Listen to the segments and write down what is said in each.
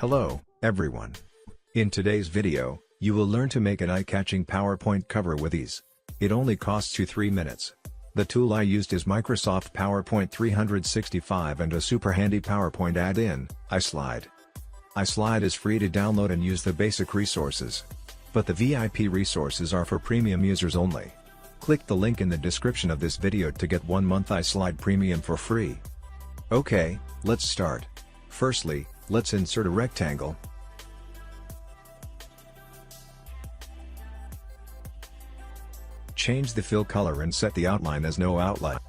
Hello, everyone. In today's video, you will learn to make an eye-catching PowerPoint cover with ease. It only costs you 3 minutes. The tool I used is Microsoft PowerPoint 365 and a super handy PowerPoint add-in, iSlide. iSlide is free to download and use the basic resources. But the VIP resources are for premium users only. Click the link in the description of this video to get 1 month iSlide Premium for free. Okay, let's start. Firstly, let's insert a rectangle. Change the fill color and set the outline as no outline.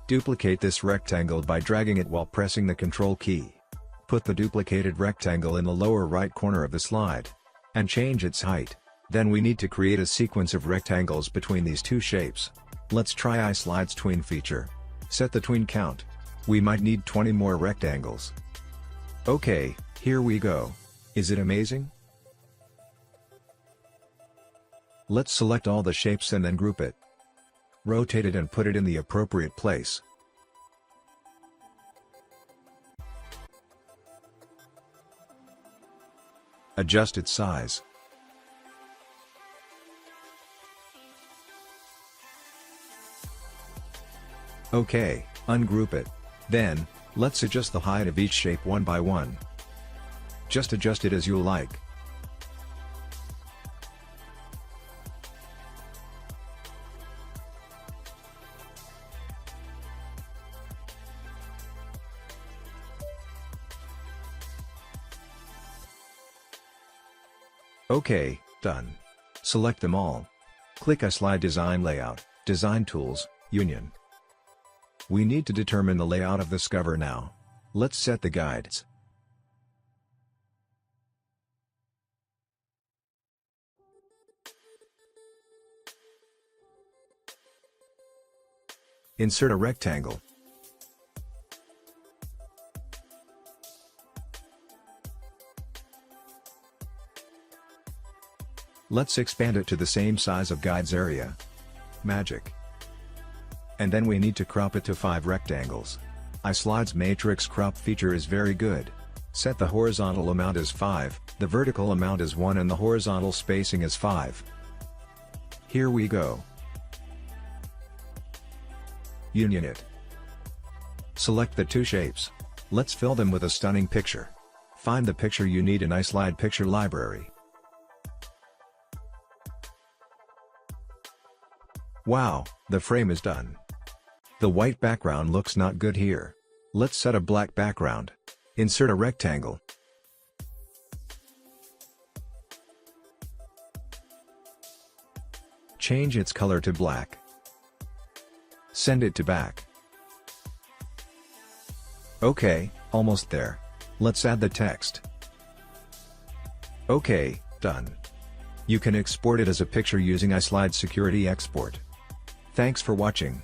Duplicate this rectangle by dragging it while pressing the Ctrl key. Put the duplicated rectangle in the lower right corner of the slide. And change its height. Then we need to create a sequence of rectangles between these two shapes. Let's try iSlide's tween feature. Set the tween count. We might need 20 more rectangles. Okay, here we go. Is it amazing? Let's select all the shapes and then group it. Rotate it and put it in the appropriate place. Adjust its size. Okay, ungroup it. Then, let's adjust the height of each shape one by one. Just adjust it as you like. Okay, done. Select them all. Click iSlide Design Layout, Design Tools, Union. We need to determine the layout of this cover now. Let's set the guides. Insert a rectangle. Let's expand it to the same size of guides area. Magic. And then we need to crop it to 5 rectangles. iSlide's matrix crop feature is very good. Set the horizontal amount as 5, the vertical amount as 1 and the horizontal spacing as 5. Here we go. Union it. Select the two shapes. Let's fill them with a stunning picture. Find the picture you need in iSlide Picture Library. Wow, the frame is done. The white background looks not good here. Let's set a black background. Insert a rectangle. Change its color to black. Send it to back. Okay, almost there. Let's add the text. Okay, done. You can export it as a picture using iSlide Security Export. Thanks for watching.